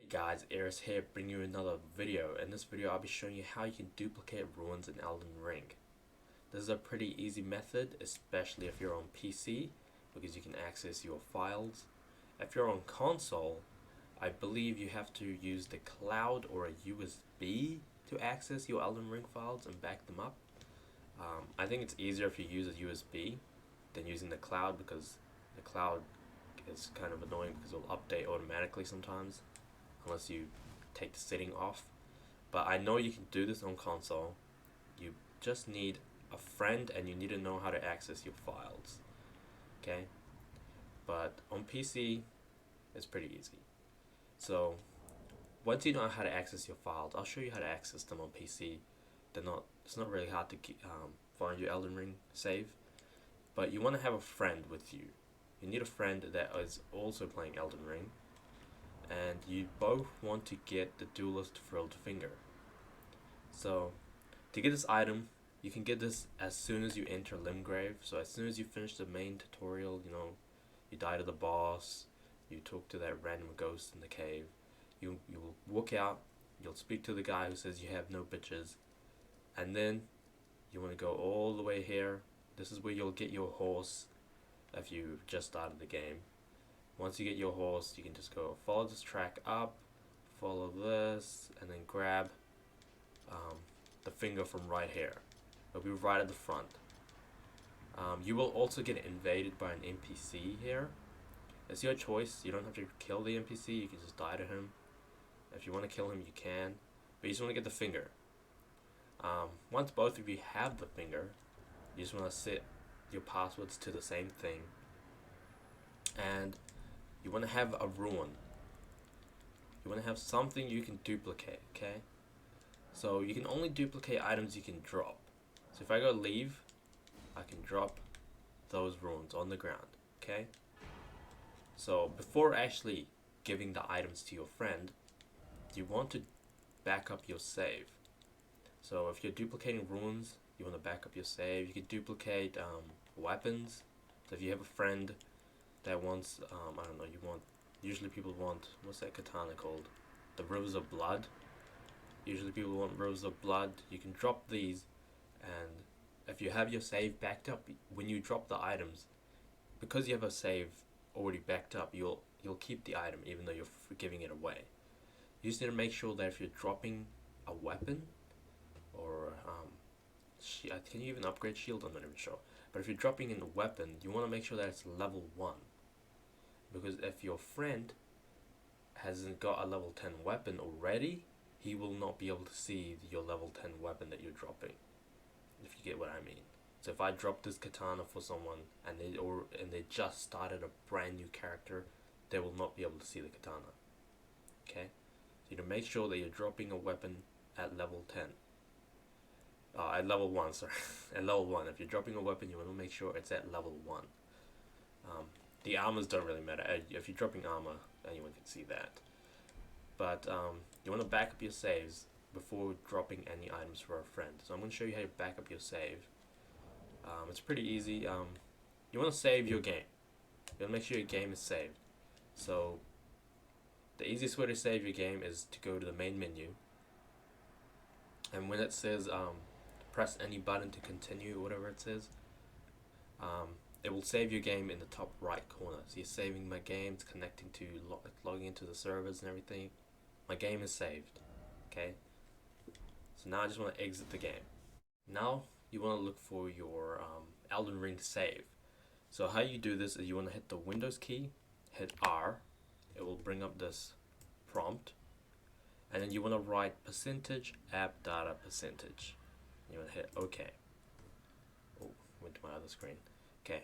Guys, Eris here, bringing you another video. In this video I'll be showing you how you can duplicate runes in Elden Ring. This is a pretty easy method, especially if you're on PC, because you can access your files. If you're on console, I believe you have to use the cloud or a USB to access your Elden Ring files and back them up. I think it's easier if you use a USB than using the cloud, because the cloud is kind of annoying because it'll update automatically sometimes unless you take the setting off. But I know you can do this on console. You just need a friend and you need to know how to access your files. Okay? But on PC, it's pretty easy. So once you know how to access your files, I'll show you how to access them on PC. It's not really hard to find your Elden Ring save. But you want to have a friend with you. You need a friend that is also playing Elden Ring, and you both want to get the duelist frilled finger. So to get this item, you can get this as soon as you enter Limgrave. So as soon as you finish the main tutorial, you die to the boss, you talk to that random ghost in the cave, you will walk out, you'll speak to the guy who says you have no bitches, and then you want to go all the way here. This is where you'll get your horse if you just started the game. Once you get your horse, you can just go follow this track up, follow this, and then grab the finger from right here. It'll be right at the front. You will also get invaded by an NPC here. It's your choice. You don't have to kill the NPC. You can just die to him. If you want to kill him, you can. But you just want to get the finger. Once both of you have the finger, you just want to set your passwords to the same thing. And you want to have a rune. You want to have something you can duplicate, okay? So you can only duplicate items you can drop. So if I go leave, I can drop those runes on the ground, okay? So before actually giving the items to your friend, you want to back up your save. So if you're duplicating runes, you want to back up your save. You can duplicate weapons. So if you have a friend that wants, I don't know, usually people want, what's that katana called? The Rivers of Blood. Usually people want Rivers of Blood. You can drop these, and if you have your save backed up, when you drop the items, because you have a save already backed up, you'll keep the item even though you're giving it away. You just need to make sure that if you're dropping a weapon, or can you even upgrade shield? I'm not even sure. But if you're dropping in a weapon, you want to make sure that it's level 1. Because if your friend hasn't got a level 10 weapon already, he will not be able to see your level 10 weapon that you're dropping, if you get what I mean. So if I drop this katana for someone and they just started a brand new character, they will not be able to see the katana. Okay? So you need to make sure that you're dropping a weapon at level 10. At level 1, sorry. At level 1. If you're dropping a weapon, you want to make sure it's at level 1. The armors don't really matter. If you're dropping armor, anyone can see that. But you want to back up your saves before dropping any items for a friend. So I'm going to show you how to back up your save. It's pretty easy. You want to save your game. You want to make sure your game is saved. So the easiest way to save your game is to go to the main menu. And when it says press any button to continue, whatever it says, it will save your game in the top right corner. So you're saving my game, it's connecting to logging into the servers and everything. My game is saved. Okay. So now I just want to exit the game. Now you want to look for your Elden Ring save. So how you do this is you want to hit the Windows key, hit R. It will bring up this prompt. And then you want to write %app data %. You want to hit OK. Oh, went to my other screen. Okay.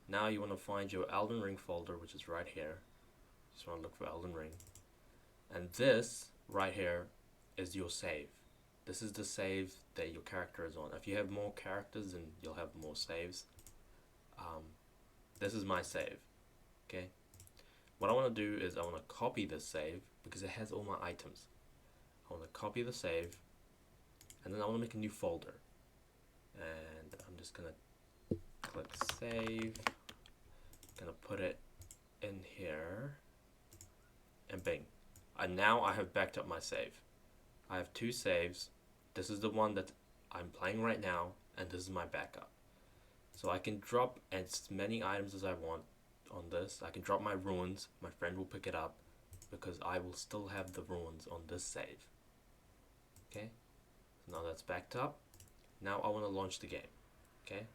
Now you want to find your Elden Ring folder, which is right here. Just want to look for Elden Ring. And this right here is your save. This is the save that your character is on. If you have more characters, then you'll have more saves. This is my save. Okay. What I want to do is I want to copy this save because it has all my items. I want to copy the save, and then I want to make a new folder. And I'm just going to click save, gonna put it in here, and bing, And now I have backed up my save. I have 2 saves. This is the one that I'm playing right now, and this is my backup. So I can drop as many items as I want on this. I can drop my runes. My friend will pick it up because I will still have the runes on this save. Okay, so now that's backed up. Now I want to launch the game. Okay,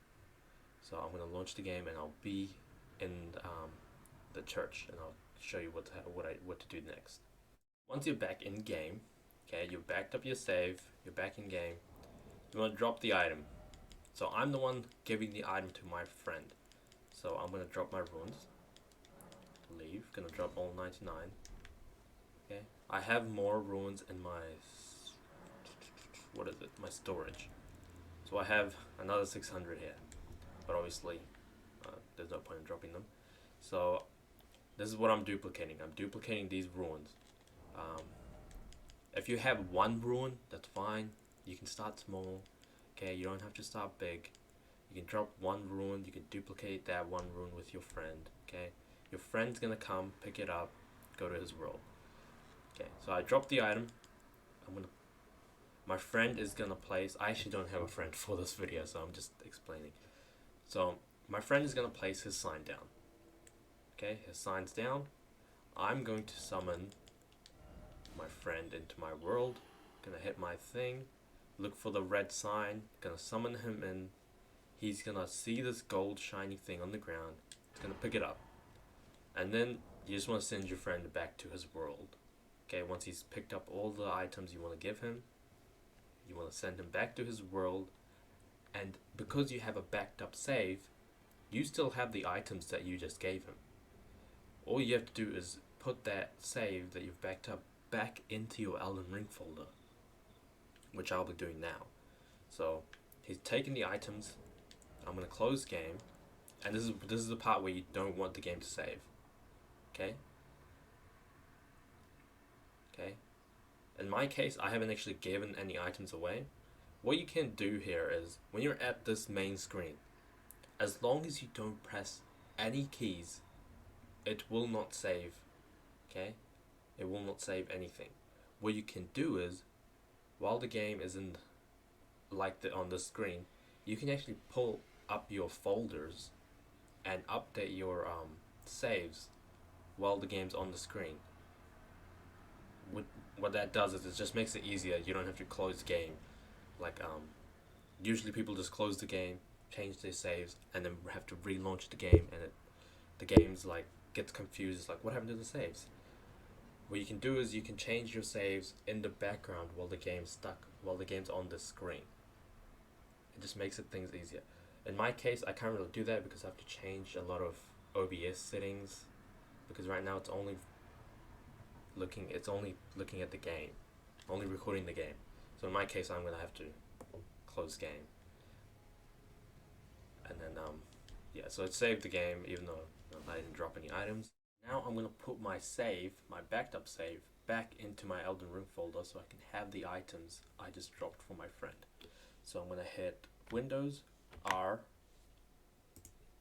so I'm going to launch the game, and I'll be in the church, and I'll show you what to do next. Once you're back in game, okay, you've backed up your save, you're back in game, you want to drop the item. So I'm the one giving the item to my friend. So I'm going to drop my runes. Leave. Going to drop all 99. Okay. I have more runes in my... What is it? My storage. So I have another 600 here. But obviously, there's no point in dropping them. So this is what I'm duplicating. I'm duplicating these runes. If you have 1 rune, that's fine. You can start small. Okay, you don't have to start big. You can drop 1 rune. You can duplicate that 1 rune with your friend. Okay, your friend's gonna come, pick it up, go to his world. Okay, so I dropped the item. My friend is gonna place... I actually don't have a friend for this video, so I'm just explaining. So my friend is gonna place his sign down. Okay, his sign's down. I'm going to summon my friend into my world. Gonna hit my thing, look for the red sign, gonna summon him in. He's gonna see this gold shiny thing on the ground. He's gonna pick it up, and then you just want to send your friend back to his world. Okay, once he's picked up all the items you want to give him, you want to send him back to his world. And because you have a backed up save, you still have the items that you just gave him. All you have to do is put that save that you've backed up back into your Elden Ring folder, which I'll be doing now. So he's taken the items. I'm gonna close game, and this is the part where you don't want the game to save. Okay. Okay. In my case, I haven't actually given any items away. What you can do here is, when you're at this main screen, as long as you don't press any keys, it will not save. Okay. It will not save anything. What you can do is, while the game is in, on the screen, you can actually pull up your folders and update your saves while the game's on the screen. What that does is it just makes it easier. You don't have to close the game. Usually people just close the game, change their saves, and then have to relaunch the game, and the game's gets confused. It's like, what happened to the saves? What you can do is you can change your saves in the background while the game's on the screen. It just makes things easier. In my case, I can't really do that because I have to change a lot of OBS settings, because right now it's only looking at the game, only recording the game. So in my case, I'm gonna have to close game, and then yeah, so it saved the game even though I didn't drop any items. Now I'm gonna put my save, my backed up save, back into my Elden Ring folder so I can have the items I just dropped for my friend. So I'm gonna hit Windows R,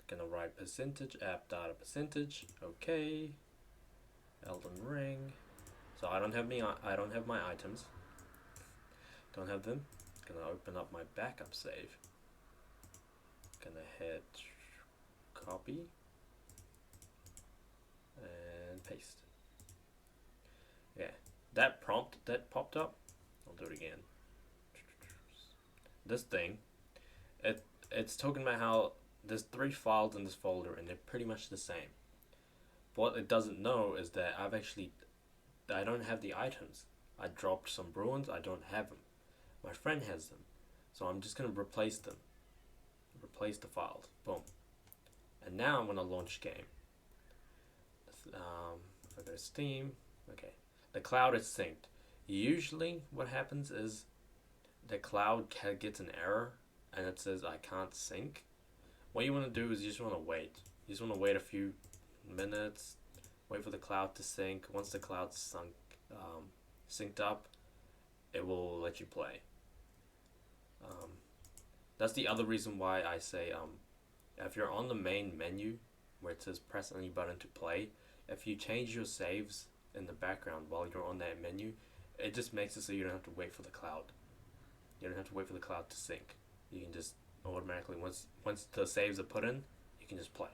gonna write %app data %, okay, Elden Ring. So I don't have my items. Don't have them. Gonna open up my backup save. Gonna hit copy and paste. Yeah, that prompt that popped up, I'll do it again. This thing, it's talking about how there's 3 files in this folder and they're pretty much the same. What it doesn't know is that I don't have the items. I dropped some ruins, I don't have them. My friend has them. So I'm just gonna replace them. Replace the files. Boom. And now I'm gonna launch game. If I go to Steam, okay. The cloud is synced. Usually what happens is the cloud gets an error and it says I can't sync. What you want to do is you just want to wait. You just want to wait a few minutes, wait for the cloud to sync. Once the cloud's synced up, it will let you play. That's the other reason why I say if you're on the main menu where it says press any button to play, if you change your saves in the background while you're on that menu. It just makes it so you don't have to wait for the cloud. You don't have to wait for the cloud to sync. You can just automatically, once the saves are put in, you can just play.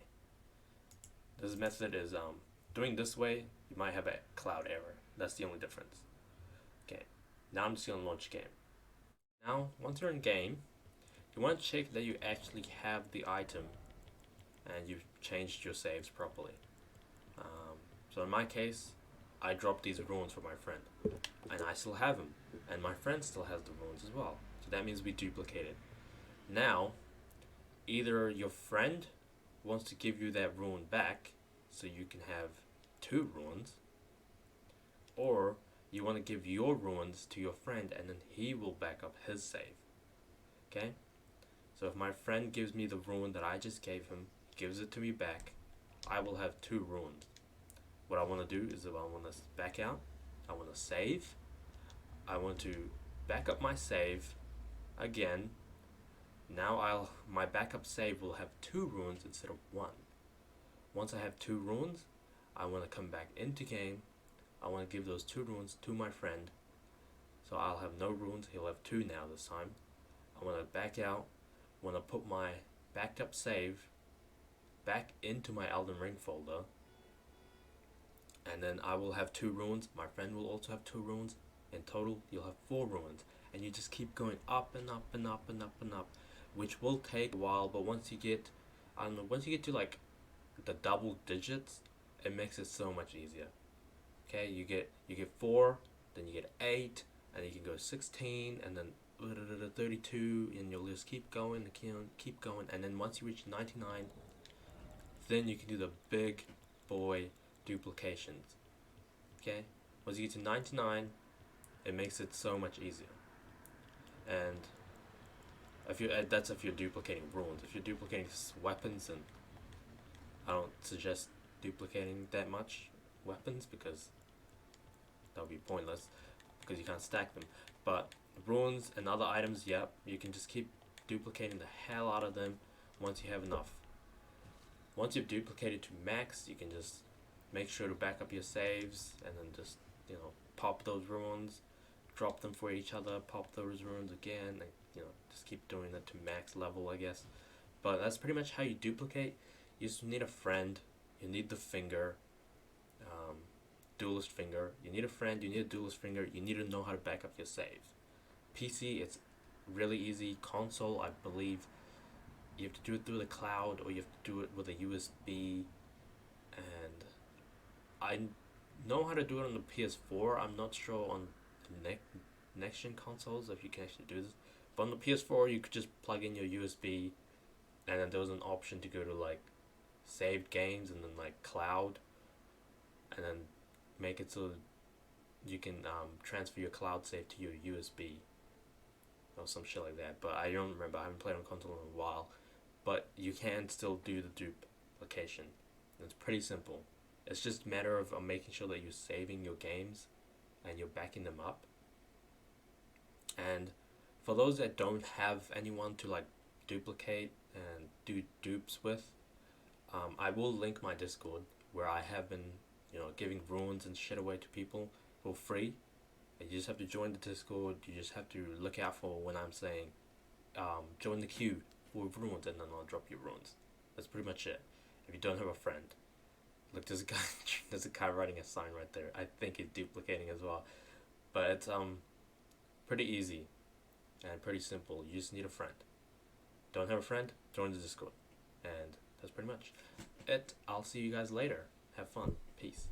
This method is doing this way, you might have a cloud error. That's the only difference. Okay, now I'm just gonna launch game. Now, once you're in game, you want to check that you actually have the item and you've changed your saves properly. So in my case, I dropped these runes for my friend, and I still have them, and my friend still has the runes as well. So that means we duplicated. Now, either your friend wants to give you that rune back, so you can have 2 runes, or you want to give your runes to your friend, and then he will back up his save. Okay? So if my friend gives me the rune that I just gave him, gives it to me back, I will have 2 runes. What I want to do is I want to back out, I want to save, I want to back up my save again. Now my backup save will have 2 runes instead of 1. Once I have 2 runes, I want to come back into game. I want to give those 2 runes to my friend. So I'll have no runes, he'll have 2 now this time. I want to back out, want to put my backed up save back into my Elden Ring folder. And then I will have 2 runes, my friend will also have 2 runes. In total, you'll have 4 runes. And you just keep going up and up and up and up and up, which will take a while, but once you get, I don't know, once you get to like the double digits, it makes it so much easier. Okay, you get 4, then you get 8, and you can go 16, and then 32, and you'll just keep going and keep going, and then once you reach 99, then you can do the big boy duplications. Okay, once you get to 99, it makes it so much easier. And that's if you're duplicating runes. If you're duplicating weapons, and I don't suggest duplicating that much weapons because that would be pointless because you can't stack them. But runes and other items, yep, you can just keep duplicating the hell out of them once you have enough. Once you've duplicated to max, you can just make sure to back up your saves and then just, pop those runes, drop them for each other, pop those runes again, and just keep doing that to max level, I guess. But that's pretty much how you duplicate. You just need a friend, you need the finger, duelist finger, you need a friend, you need a duelist finger, you need to know how to back up your save. PC, it's really easy. Console, I believe you have to do it through the cloud, or you have to do it with a USB, and I know how to do it on the PS4. I'm not sure on the next gen consoles if you can actually do this, but on the PS4 you could just plug in your USB, and then there was an option to go to like saved games and then like cloud, and then make it so you can transfer your cloud save to your USB or some shit like that. But I don't remember, I haven't played on console in a while. But you can still do the duplication. It's pretty simple. It's just a matter of making sure that you're saving your games and you're backing them up. And for those that don't have anyone to like duplicate and do dupes with, I will link my Discord where I have been, giving runes and shit away to people for free. And you just have to join the Discord. You just have to look out for when I'm saying, join the queue for runes, and then I'll drop you runes. That's pretty much it. If you don't have a friend, look, there's a guy writing a sign right there. I think he's duplicating as well, but it's pretty easy and pretty simple. You just need a friend. Don't have a friend? Join the Discord, and that's pretty much it. I'll see you guys later. Have fun. Peace.